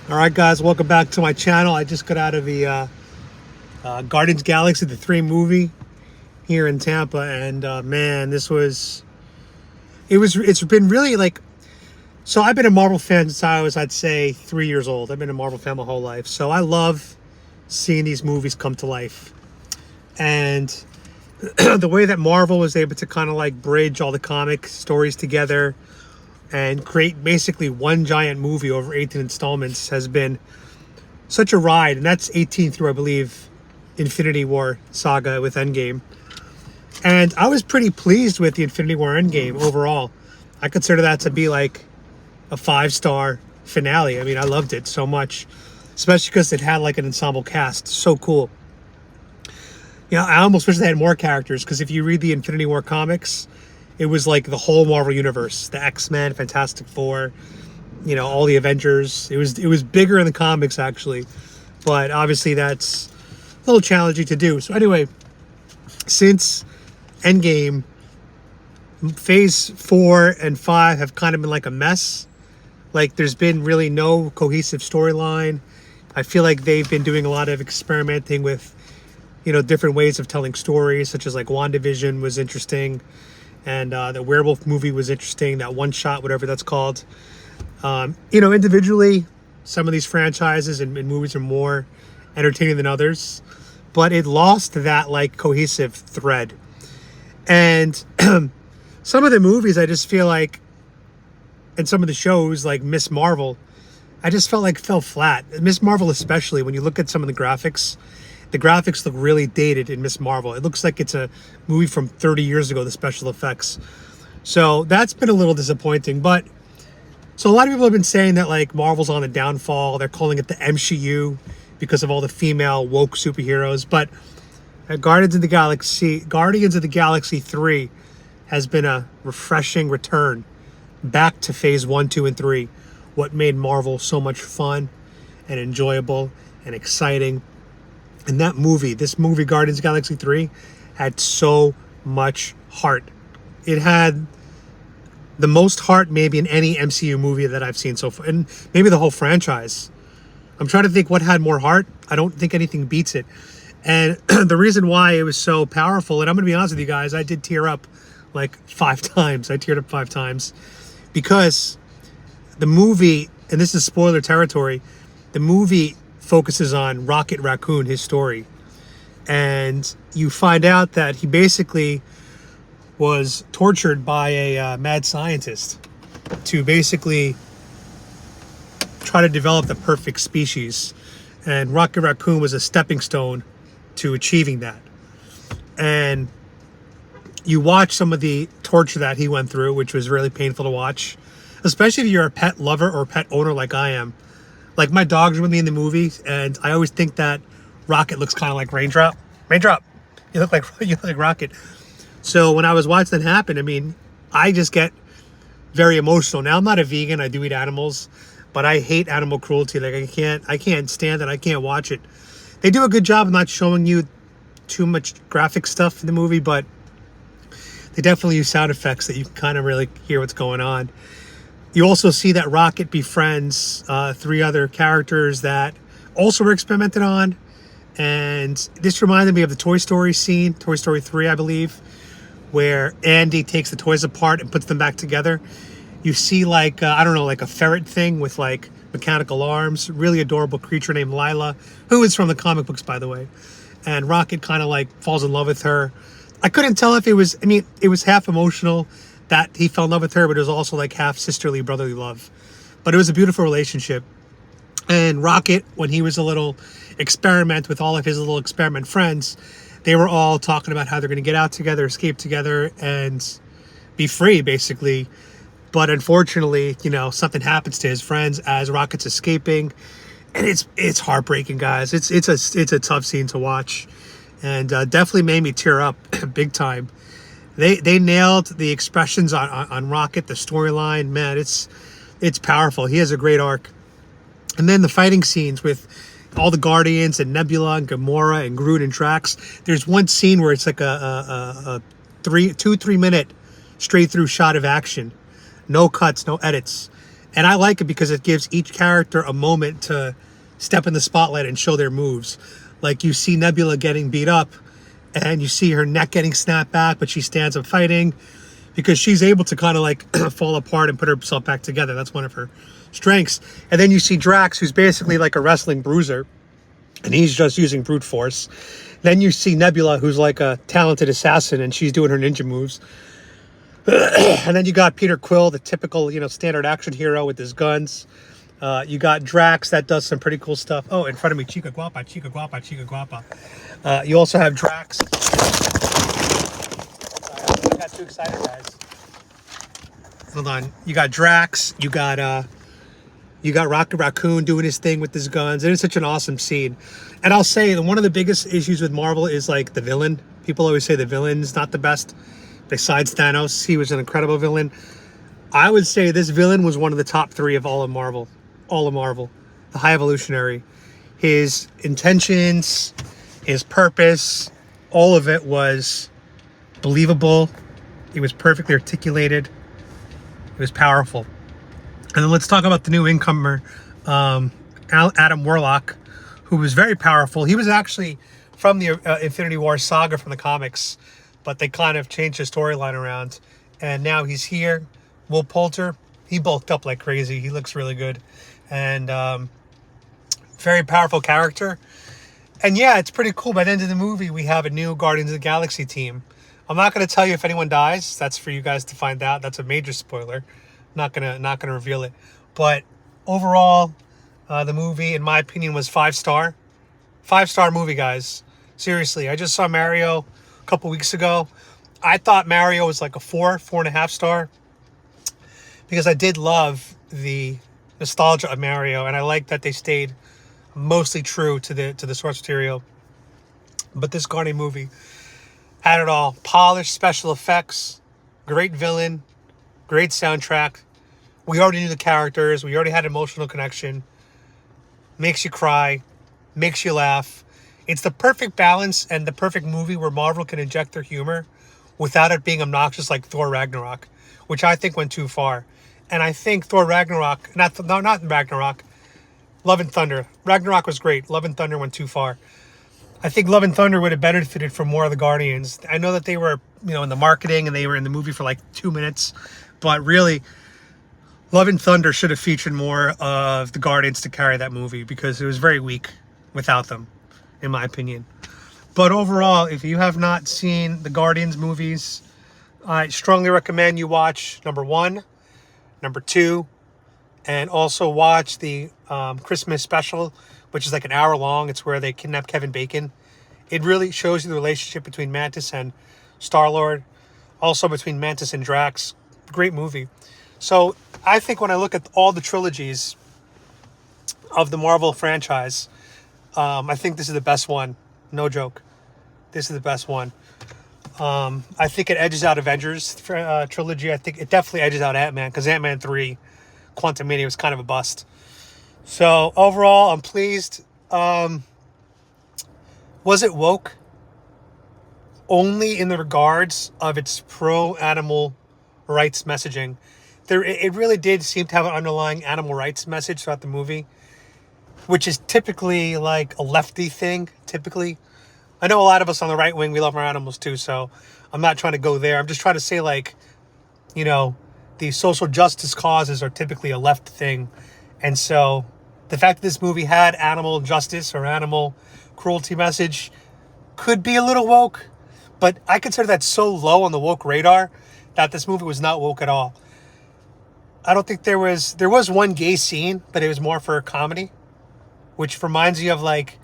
All right, guys, welcome back to my channel. I just got out of the Guardians Galaxy, the 3 movie here in Tampa, and man, it's been really like, so I've been a Marvel fan since I was, I'd say, 3 years old. I've been a Marvel fan my whole life, so I love seeing these movies come to life. And the way that Marvel was able to kind of like bridge all the comic stories together and create basically one giant movie over 18 installments has been such a ride. And that's 18 through, I believe, Infinity War saga with Endgame. And I was pretty pleased with the Infinity War Endgame overall. I consider that to be like a 5-star finale. I mean, I loved it so much, especially because it had like an ensemble cast. So cool. You know, I almost wish they had more characters, because if you read the Infinity War comics, it was like the whole Marvel universe, the X-Men, Fantastic Four, you know, all the Avengers. It was bigger in the comics actually, but obviously that's a little challenging to do. So anyway, since Endgame, Phase 4 and 5 have kind of been like a mess. Like there's been really no cohesive storyline. I feel like they've been doing a lot of experimenting with, you know, different ways of telling stories, such as like WandaVision was interesting. And the werewolf movie was interesting, that one shot, whatever that's called. You know, individually, some of these franchises and movies are more entertaining than others, but it lost that like cohesive thread. And some of the movies, I just feel like, and some of the shows like Miss Marvel, I just felt like fell flat. Miss Marvel especially, when you look at some of the graphics look really dated in Miss Marvel. It looks like it's a movie from 30 years ago, the special effects. So that's been a little disappointing. But so a lot of people have been saying that like Marvel's on the downfall. They're calling it the MCU because of all the female woke superheroes. But Guardians of the Galaxy 3 has been a refreshing return back to phase 1, 2, and 3. What made Marvel so much fun and enjoyable and exciting. And this movie, Guardians of the Galaxy 3, had so much heart. It had the most heart maybe in any MCU movie that I've seen so far, and maybe the whole franchise. I'm trying to think what had more heart. I don't think anything beats it. And the reason why it was so powerful, and I'm going to be honest with you guys, I did tear up like 5 times. I teared up 5 times because the movie, and this is spoiler territory, the movie focuses on Rocket Raccoon, his story. And you find out that he basically was tortured by a mad scientist to basically try to develop the perfect species. And Rocket Raccoon was a stepping stone to achieving that. And you watch some of the torture that he went through, which was really painful to watch, especially if you're a pet lover or pet owner like I am. Like my dog's with me in the movie, and I always think that Rocket looks kind of like Raindrop. Raindrop, you look like Rocket. So when I was watching that happen, I mean, I just get very emotional. Now I'm not a vegan; I do eat animals, but I hate animal cruelty. Like I can't stand it. I can't watch it. They do a good job of not showing you too much graphic stuff in the movie, but they definitely use sound effects that you can kind of really hear what's going on. You also see that Rocket befriends 3 other characters that also were experimented on. And this reminded me of the Toy Story scene, Toy Story 3, I believe, where Andy takes the toys apart and puts them back together. You see like, I don't know, like a ferret thing with like mechanical arms, really adorable creature named Lila, who is from the comic books, by the way. And Rocket kind of like falls in love with her. I couldn't tell if it was, I mean, it was half emotional that he fell in love with her, but it was also like half sisterly, brotherly love. But it was a beautiful relationship. And Rocket, when he was a little experiment with all of his little experiment friends, they were all talking about how they're going to get out together, escape together, and be free, basically. But unfortunately, you know, something happens to his friends as Rocket's escaping, and it's heartbreaking, guys. It's a tough scene to watch, and definitely made me tear up big time. They nailed the expressions on Rocket, the storyline. Man, it's powerful. He has a great arc. And then the fighting scenes with all the Guardians and Nebula and Gamora and Groot and Drax. There's one scene where it's like a 3 minute straight through shot of action. No cuts, no edits. And I like it because it gives each character a moment to step in the spotlight and show their moves. Like you see Nebula getting beat up and you see her neck getting snapped back, but she stands up fighting because she's able to kind of like fall apart and put herself back together. That's one of her strengths. And then you see Drax, who's basically like a wrestling bruiser, and he's just using brute force. Then you see Nebula, who's like a talented assassin, and she's doing her ninja moves. And then you got Peter Quill, the typical, standard action hero with his guns. You got Drax that does some pretty cool stuff. Oh, in front of me, Chica Guapa, Chica Guapa, Chica Guapa. You also have Drax. Sorry, I got too excited, guys. Hold on. You got Drax. You got Rocket Raccoon doing his thing with his guns. And it's such an awesome scene. And I'll say that one of the biggest issues with Marvel is like the villain. People always say the villain's not the best. Besides Thanos, he was an incredible villain. I would say this villain was one of the top 3 of all of Marvel. All of Marvel. The High Evolutionary. His intentions, his purpose, all of it was believable. It was perfectly articulated. It was powerful. And then let's talk about the new incomer, Adam Warlock, who was very powerful. He was actually from the Infinity War saga from the comics, but they kind of changed his storyline around. And now he's here. Will Poulter, he bulked up like crazy. He looks really good. And very powerful character. And yeah, it's pretty cool. By the end of the movie, we have a new Guardians of the Galaxy team. I'm not going to tell you if anyone dies. That's for you guys to find out. That's a major spoiler. Not gonna reveal it. But overall, the movie, in my opinion, was 5-star. 5-star movie, guys. Seriously, I just saw Mario a couple weeks ago. I thought Mario was like a 4.5 star. Because I did love the nostalgia of Mario, and I like that they stayed mostly true to the source material. But this Guardian movie had it all. Polished special effects, great villain, great soundtrack. We already knew the characters. We already had emotional connection. Makes you cry. Makes you laugh. It's the perfect balance and the perfect movie where Marvel can inject their humor without it being obnoxious like Thor Ragnarok, which I think went too far. And I think Thor Ragnarok, not Ragnarok, Love and Thunder. Ragnarok was great. Love and Thunder went too far. I think Love and Thunder would have benefited from more of the Guardians. I know that they were, in the marketing and they were in the movie for like 2 minutes, but really, Love and Thunder should have featured more of the Guardians to carry that movie because it was very weak without them, in my opinion. But overall, if you have not seen the Guardians movies, I strongly recommend you watch number 1, number 2, and also watch the Christmas special, which is like an hour long. It's where they kidnap Kevin Bacon. It really shows you the relationship between Mantis and Star-Lord, also between Mantis and Drax. Great movie. So I think when I look at all the trilogies of the Marvel franchise, I think this is the best one. No joke. This is the best one. I think it edges out Avengers trilogy. I think it definitely edges out Ant-Man because Ant-Man 3, Quantumania was kind of a bust. So overall, I'm pleased. Was it woke? Only in the regards of its pro-animal rights messaging. It really did seem to have an underlying animal rights message throughout the movie, which is typically like a lefty thing, typically. I know a lot of us on the right wing, we love our animals too, so I'm not trying to go there. I'm just trying to say, like, the social justice causes are typically a left thing. And so the fact that this movie had animal justice or animal cruelty message could be a little woke, but I consider that so low on the woke radar that this movie was not woke at all. I don't think there was one gay scene, but it was more for comedy, which reminds you of like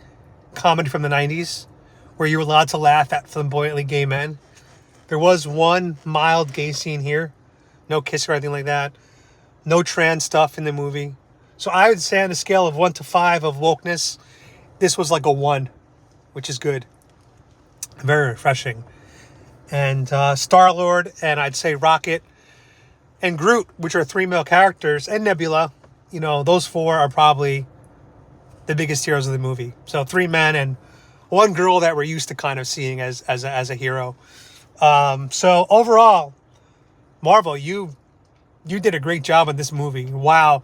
comedy from the 90s where you were allowed to laugh at flamboyantly gay men. There was one mild gay scene here. No kiss or anything like that. No trans stuff in the movie. So I would say on a scale of 1 to 5 of wokeness, this was like a 1, which is good. Very refreshing. And Star-Lord and I'd say Rocket and Groot, which are 3 male characters, and Nebula, those 4 are probably the biggest heroes of the movie. So 3 men and 1 girl that we're used to kind of seeing as a hero. So overall, Marvel, you you did a great job on this movie. Wow.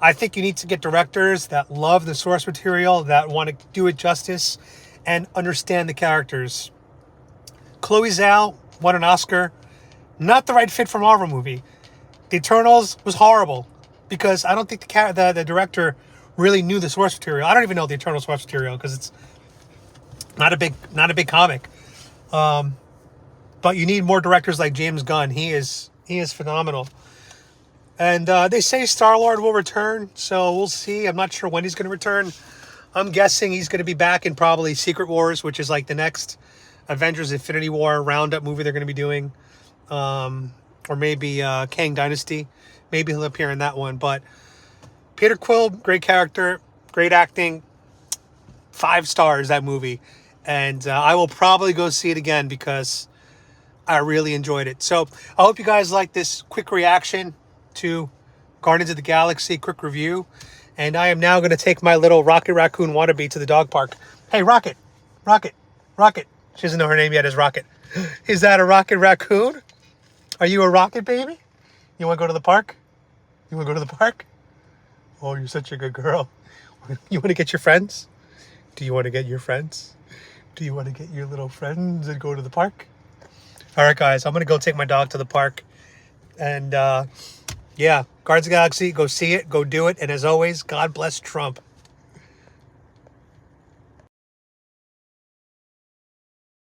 I think you need to get directors that love the source material, that want to do it justice, and understand the characters. Chloe Zhao won an Oscar. Not the right fit for a Marvel movie. The Eternals was horrible because I don't think the director really knew the source material. I don't even know the Eternal source material because it's not a big comic. But you need more directors like James Gunn. He is phenomenal. And they say Star-Lord will return, so we'll see. I'm not sure when he's going to return. I'm guessing he's going to be back in probably Secret Wars, which is like the next Avengers Infinity War roundup movie they're going to be doing. Or maybe Kang Dynasty. Maybe he'll appear in that one. But Peter Quill, great character, great acting. 5 stars, that movie. And I will probably go see it again because I really enjoyed it. So I hope you guys like this quick reaction to Guardians of the Galaxy, quick review. And I am now going to take my little Rocket Raccoon wannabe to the dog park. Hey, Rocket. Rocket. Rocket. She doesn't know her name yet as Rocket. Is that a Rocket Raccoon? Are you a Rocket baby? You want to go to the park? You want to go to the park? Oh, you're such a good girl. You want to get your friends? Do you want to get your friends? Do you want to get your little friends and go to the park? All right, guys, I'm going to go take my dog to the park. And, yeah, Guardians of the Galaxy, go see it, go do it. And as always, God bless Trump.